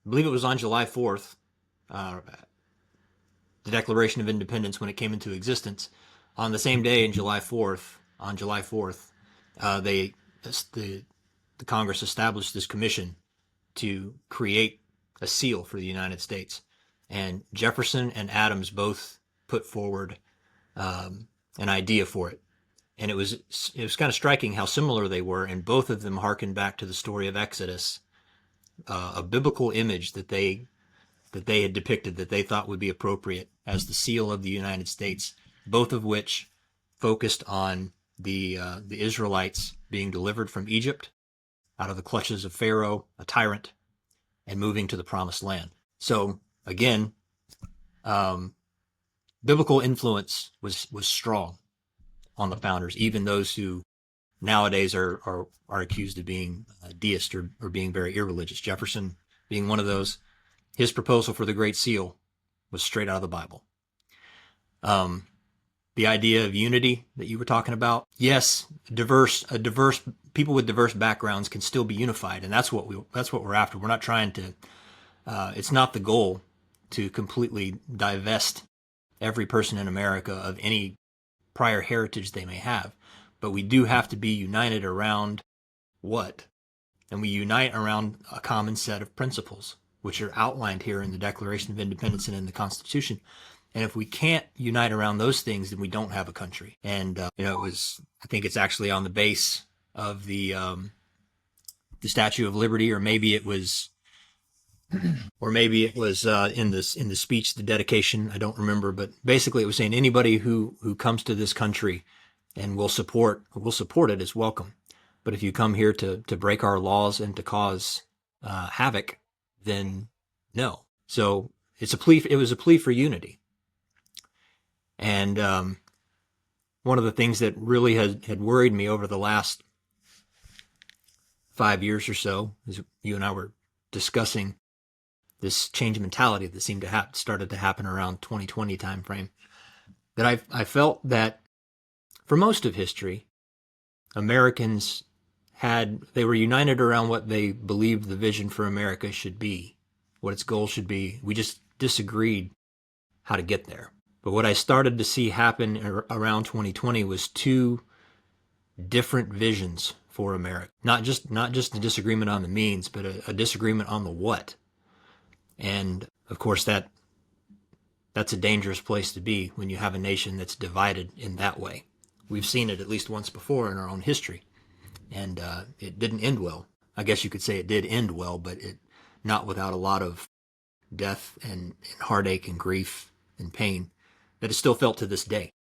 I believe it was on July 4th, the Declaration of Independence, when it came into existence. On the same day, on July 4th, they the Congress established this commission to create a seal for the United States. And Jefferson and Adams both put forward an idea for it. And it was kind of striking how similar they were, and both of them harkened back to the story of Exodus, a biblical image that they had depicted that they thought would be appropriate as the seal of the United States. Both of which focused on the Israelites being delivered from Egypt out of the clutches of Pharaoh, a tyrant, and moving to the promised land. So again, biblical influence was strong on the founders, even those who nowadays are accused of being deist or being very irreligious. Jefferson being one of those. His proposal for the Great Seal was straight out of the Bible. The idea of unity that you were talking about, yes, diverse people with diverse backgrounds can still be unified, and that's what we're after. We're not trying to. It's not the goal to completely divest every person in America of any prior heritage they may have, but we do have to be united around what? And we unite around a common set of principles, which are outlined here in the Declaration of Independence and in the Constitution. And if we can't unite around those things, then we don't have a country. And I think it's actually on the base of the Statue of Liberty, or maybe it was in the speech, the dedication. I don't remember, but basically it was saying anybody who comes to this country and will support it is welcome. But if you come here to break our laws and to cause havoc, then no. So it was a plea for unity. And one of the things that really had worried me over the last 5 years or so, as you and I were discussing this change in mentality that seemed to started to happen around 2020 timeframe, that I felt that for most of history, Americans they were united around what they believed the vision for America should be, what its goal should be. We just disagreed how to get there. But what I started to see happen around 2020 was two different visions for America. Not just a disagreement on the means, but a disagreement on the what. And of course that's a dangerous place to be when you have a nation that's divided in that way. We've seen it at least once before in our own history, and it didn't end well. I guess you could say it did end well, but not without a lot of death and heartache and grief and pain that is still felt to this day.